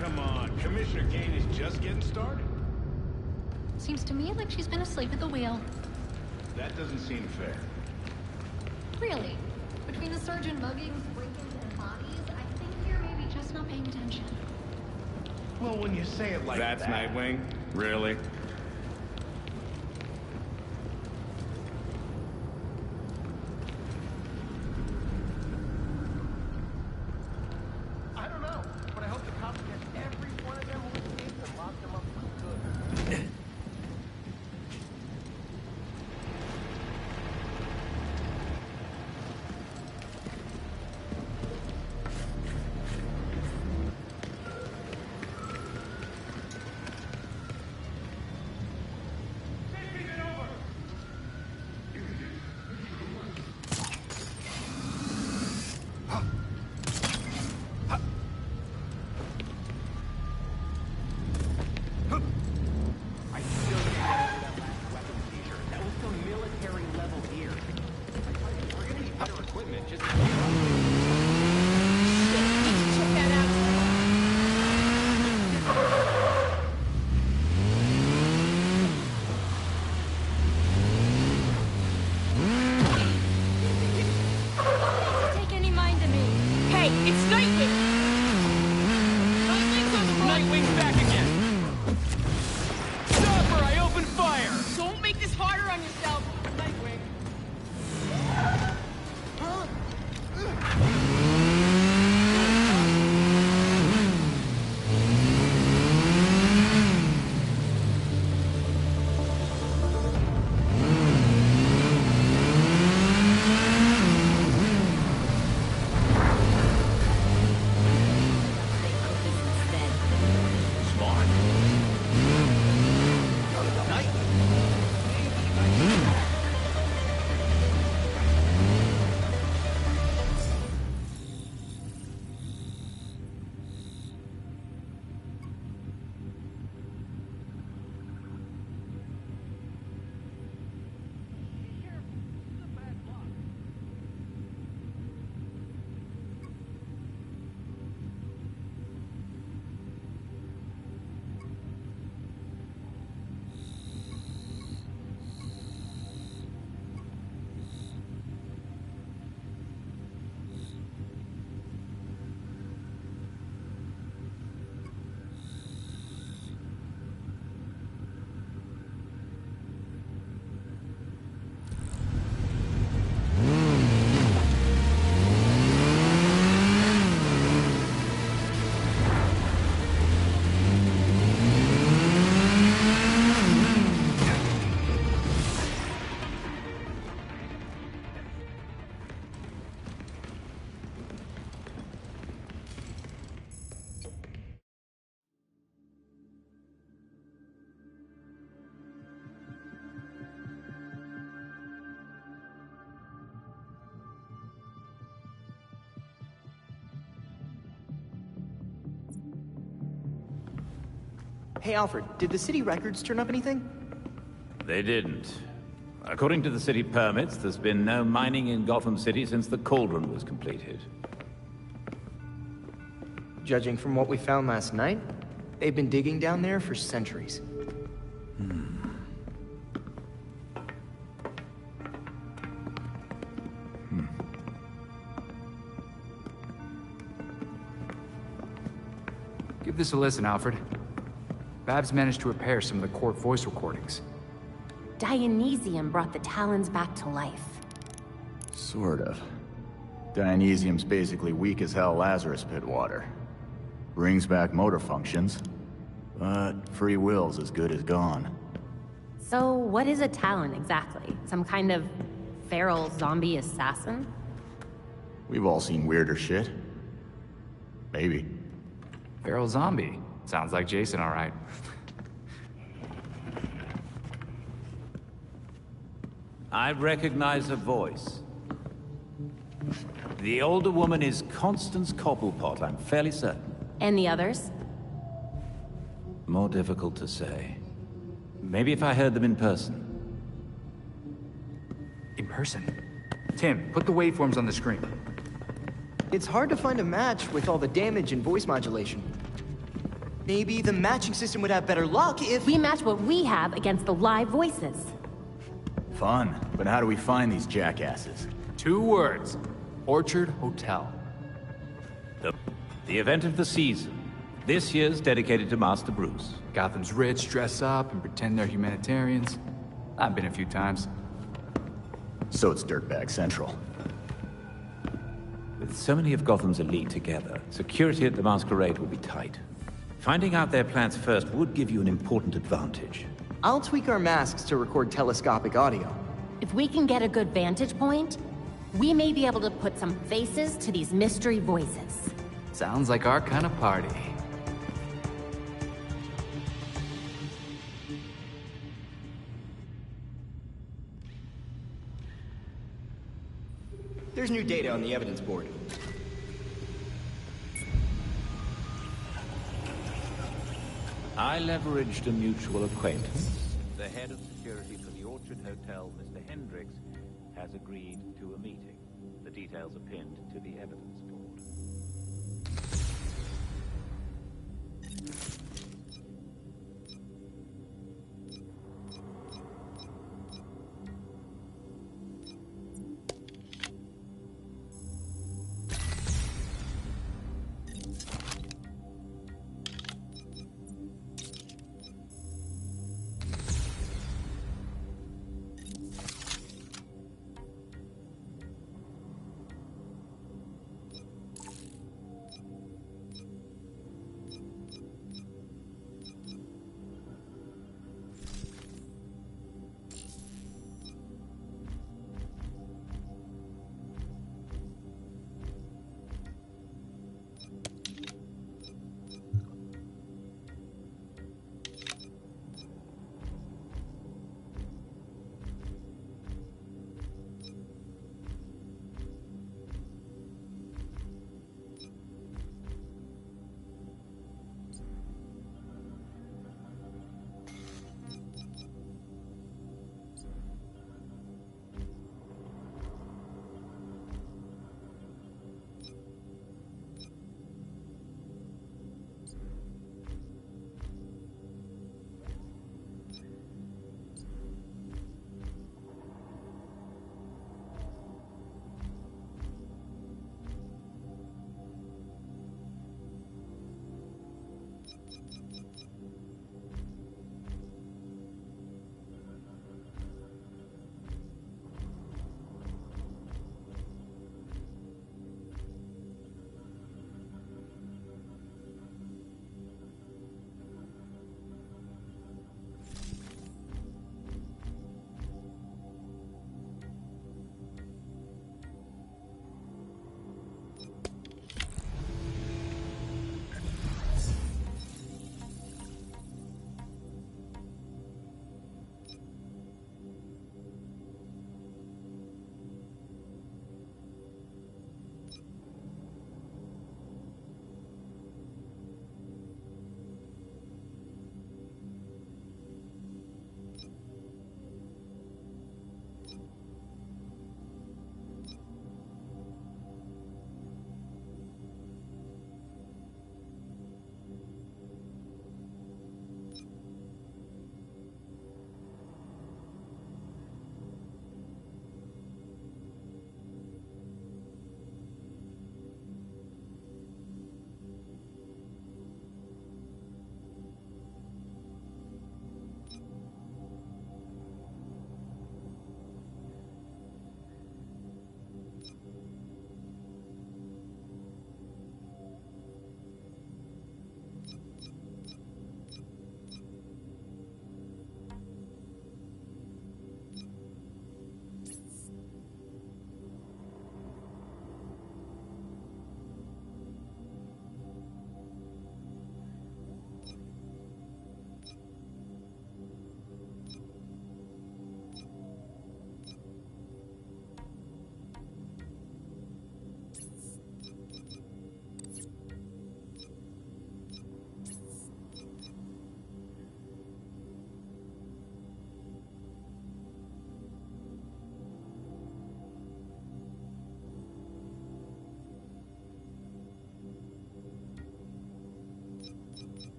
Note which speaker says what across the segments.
Speaker 1: come on. Commissioner Kane is just getting started.
Speaker 2: Seems to me like she's been asleep at the wheel.
Speaker 1: That doesn't seem fair.
Speaker 2: Really? Between the surgeon muggings, break-ins, and bodies, I think you're maybe just not paying attention.
Speaker 1: Well, when you say it like
Speaker 3: That's
Speaker 1: that...
Speaker 3: Nightwing? Really?
Speaker 1: I don't know, but I hope the cops get every one of them who escaped and lock them up for good.
Speaker 4: Hey, Alfred, did the city records turn up anything?
Speaker 5: They didn't. According to the city permits, there's been no mining in Gotham City since the Cauldron was completed.
Speaker 4: Judging from what we found last night, they've been digging down there for centuries.
Speaker 6: Give this a listen, Alfred. Babs managed to repair some of the court voice recordings.
Speaker 7: Dionysium brought the Talons back to life.
Speaker 8: Sort of. Dionysium's basically weak as hell Lazarus pit water. Brings back motor functions, but free will's as good as gone.
Speaker 7: So what is a Talon exactly? Some kind of feral zombie assassin?
Speaker 8: We've all seen weirder shit. Maybe.
Speaker 6: Feral zombie. Sounds like Jason, all right.
Speaker 5: I recognize a voice. The older woman is Constance Cobblepot, I'm fairly certain.
Speaker 7: And the others?
Speaker 5: More difficult to say. Maybe if I heard them in person.
Speaker 6: In person? Tim, put the waveforms on the screen.
Speaker 4: It's hard to find a match with all the damage and voice modulation. Maybe the matching system would have better luck if...
Speaker 7: We match what we have against the live voices.
Speaker 8: Fun, but how do we find these jackasses?
Speaker 6: 2 words. Orchard Hotel.
Speaker 5: The event of the season. This year's dedicated to Master Bruce.
Speaker 6: Gotham's rich dress up and pretend they're humanitarians. I've been a few times.
Speaker 8: So it's Dirtbag Central.
Speaker 5: With so many of Gotham's elite together, security at the Masquerade will be tight. Finding out their plans first would give you an important advantage.
Speaker 4: I'll tweak our masks to record telescopic audio.
Speaker 7: If we can get a good vantage point, we may be able to put some faces to these mystery voices.
Speaker 6: Sounds like our kind of party.
Speaker 4: There's new data on the evidence board.
Speaker 5: I leveraged a mutual acquaintance. The head of security for the Orchard Hotel, Mr. Hendricks, has agreed to a meeting. The details are pinned to the evidence board.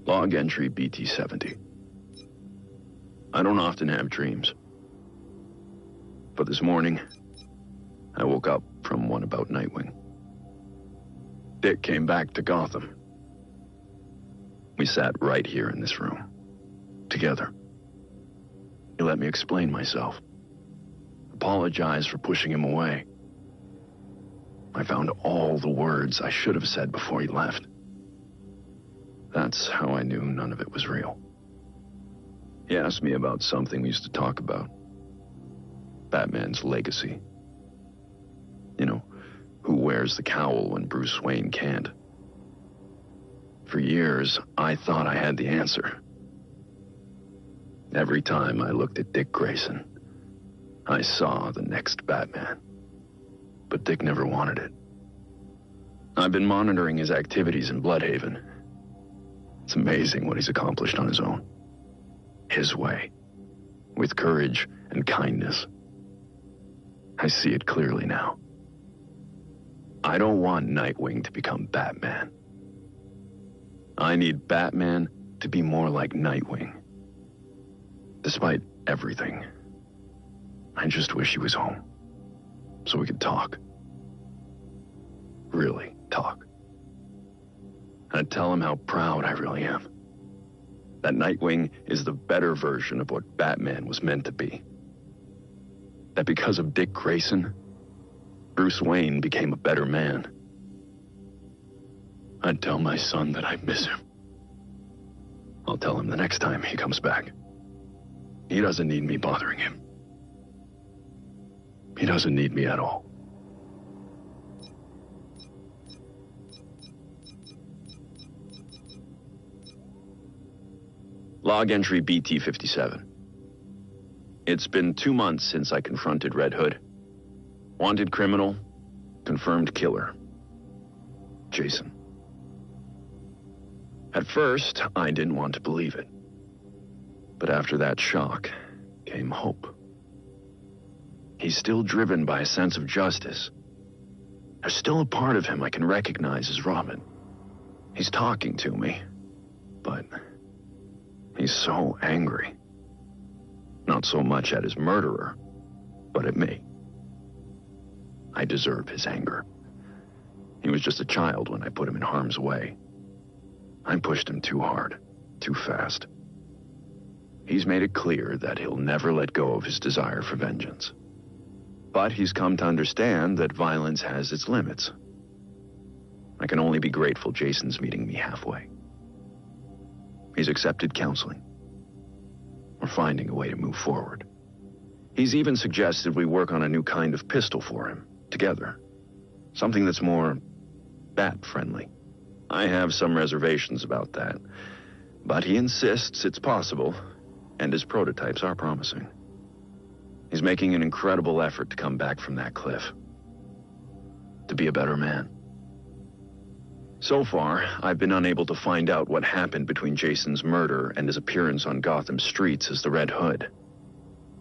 Speaker 3: Log entry BT-70. I don't often have dreams. But this morning, I woke up from one about Nightwing. Dick came back to Gotham. We sat right here in this room, together. He let me explain myself, apologize for pushing him away. I found all the words I should have said before he left. That's how I knew none of it was real. He asked me about something we used to talk about. Batman's legacy. You know, who wears the cowl when Bruce Wayne can't. For years, I thought I had the answer. Every time I looked at Dick Grayson, I saw the next Batman. But Dick never wanted it. I've been monitoring his activities in Bloodhaven. It's amazing what he's accomplished on his own. His way. With courage and kindness. I see it clearly now. I don't want Nightwing to become Batman. I need Batman to be more like Nightwing. Despite everything, I just wish he was home, so we could talk. Really talk. I'd tell him how proud I really am. That Nightwing is the better version of what Batman was meant to be. That because of Dick Grayson, Bruce Wayne became a better man. I'd tell my son that I miss him. I'll tell him the next time he comes back. He doesn't need me bothering him. He doesn't need me at all. Log entry BT-57. It's been 2 months since I confronted Red Hood. Wanted criminal, confirmed killer. Jason. At first, I didn't want to believe it. But after that shock came hope. He's still driven by a sense of justice. There's still a part of him I can recognize as Robin. He's talking to me, but he's so angry. Not so much at his murderer, but at me. I deserve his anger. He was just a child when I put him in harm's way. I pushed him too hard, too fast. He's made it clear that he'll never let go of his desire for vengeance. But he's come to understand that violence has its limits. I can only be grateful Jason's meeting me halfway. He's accepted counseling. We're finding a way to move forward. He's even suggested we work on a new kind of pistol for him, together. Something that's more bat-friendly. I have some reservations about that, but he insists it's possible, and his prototypes are promising. He's making an incredible effort to come back from that cliff. To be a better man. So far, I've been unable to find out what happened between Jason's murder and his appearance on Gotham streets as the Red Hood.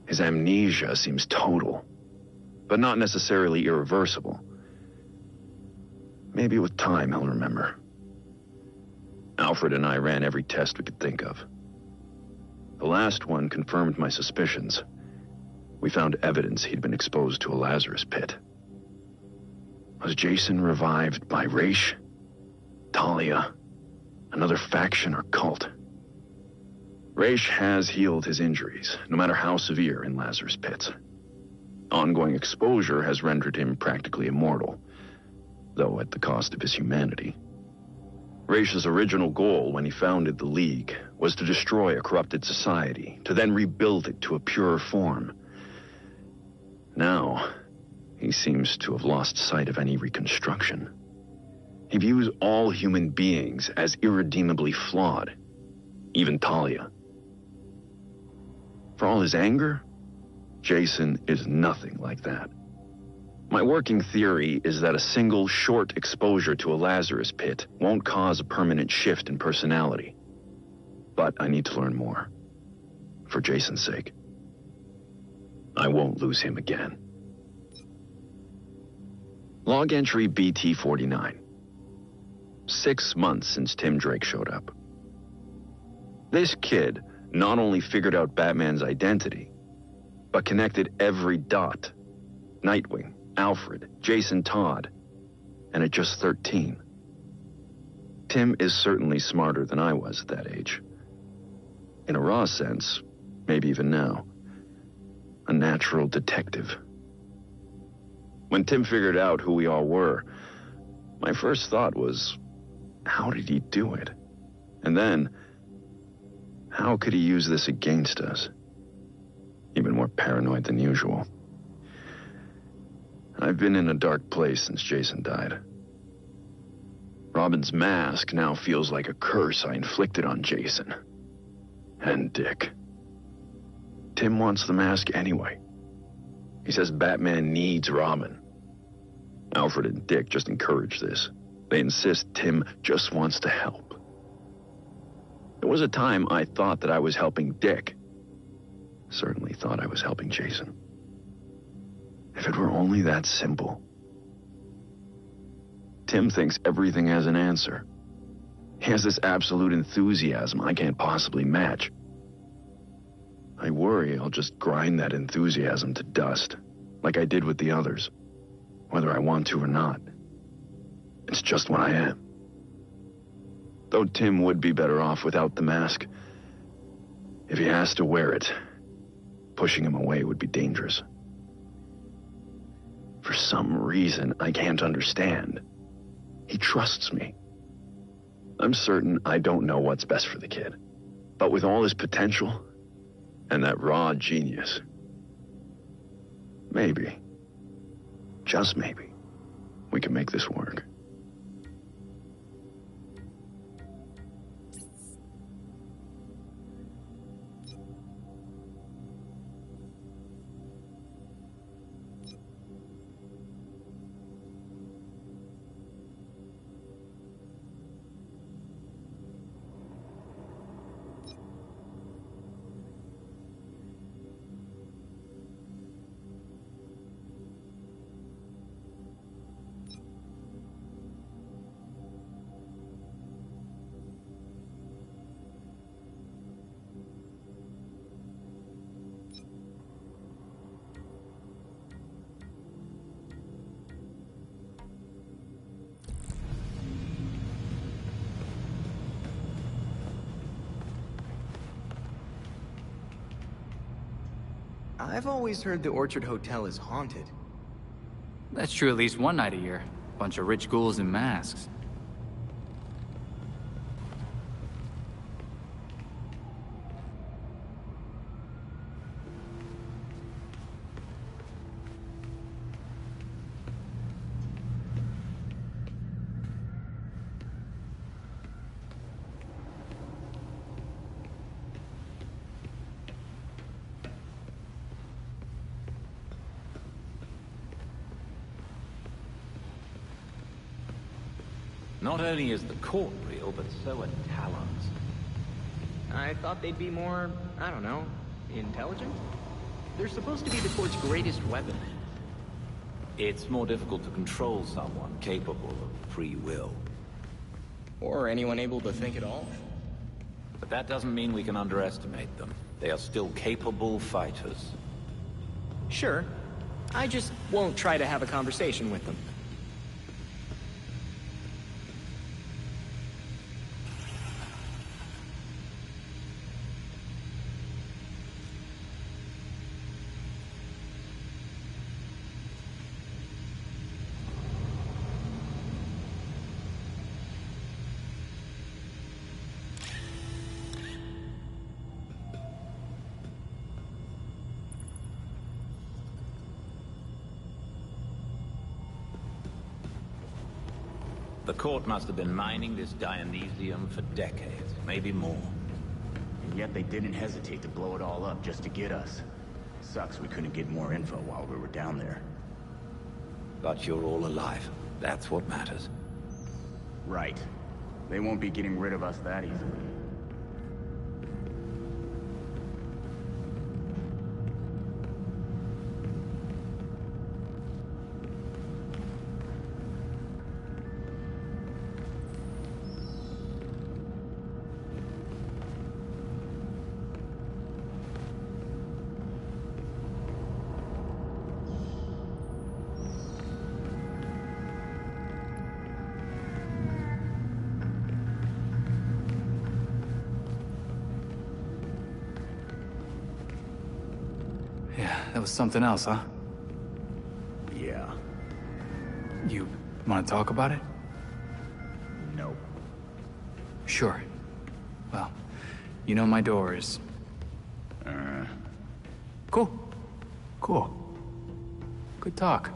Speaker 3: His amnesia seems total, but not necessarily irreversible. Maybe with time he'll remember. Alfred and I ran every test we could think of. The last one confirmed my suspicions. We found evidence he'd been exposed to a Lazarus pit. Was Jason revived by Raish? Talia? Another faction or cult? Raish has healed his injuries, no matter how severe, in Lazarus pits. Ongoing exposure has rendered him practically immortal, though at the cost of his humanity. Raish's original goal when he founded the League was to destroy a corrupted society, to then rebuild it to a purer form. Now, he seems to have lost sight of any reconstruction. He views all human beings as irredeemably flawed, even Talia. For all his anger, Jason is nothing like that. My working theory is that a single short exposure to a Lazarus pit won't cause a permanent shift in personality. But I need to learn more. For Jason's sake. I won't lose him again. Log entry BT-49. 6 months since Tim Drake showed up. This kid not only figured out Batman's identity, but connected every dot. Nightwing, Alfred, Jason Todd, and at just 13. Tim is certainly smarter than I was at that age. In a raw sense, maybe even now. A natural detective. When Tim figured out who we all were, my first thought was, how did he do it? And then, how could he use this against us? Even more paranoid than usual. I've been in a dark place since Jason died. Robin's mask now feels like a curse I inflicted on Jason. And Dick. Tim wants the mask anyway. He says Batman needs Robin. Alfred and Dick just encourage this. They insist Tim just wants to help. There was a time I thought that I was helping Dick. Certainly thought I was helping Jason. If it were only that simple. Tim thinks everything has an answer. He has this absolute enthusiasm I can't possibly match. I worry I'll just grind that enthusiasm to dust, like I did with the others, whether I want to or not. It's just what I am. Though Tim would be better off without the mask. If he has to wear it, pushing him away would be dangerous. For some reason I can't understand, he trusts me. I'm certain I don't know what's best for the kid, but with all his potential and that raw genius, maybe, just maybe, we can make this work.
Speaker 4: I've always heard the Orchard Hotel is haunted.
Speaker 6: That's true at least one night a year. Bunch of rich ghouls in masks.
Speaker 5: Not only is the court real, but so are Talons.
Speaker 4: I thought they'd be more, I don't know, intelligent? They're supposed to be the court's greatest weapon.
Speaker 5: It's more difficult to control someone capable of free will.
Speaker 4: Or anyone able to think at all.
Speaker 5: But that doesn't mean we can underestimate them. They are still capable fighters.
Speaker 4: Sure. I just won't try to have a conversation with them.
Speaker 5: The court must have been mining this Dionysium for decades, maybe more.
Speaker 8: And yet they didn't hesitate to blow it all up just to get us. Sucks we couldn't get more info while we were down there.
Speaker 5: But you're all alive. That's what matters.
Speaker 8: Right. They won't be getting rid of us that easily.
Speaker 6: That was something else, huh?
Speaker 8: Yeah.
Speaker 6: You want to talk about it?
Speaker 8: Nope.
Speaker 6: Sure. Well, you know my door is... Cool. Cool. Good talk.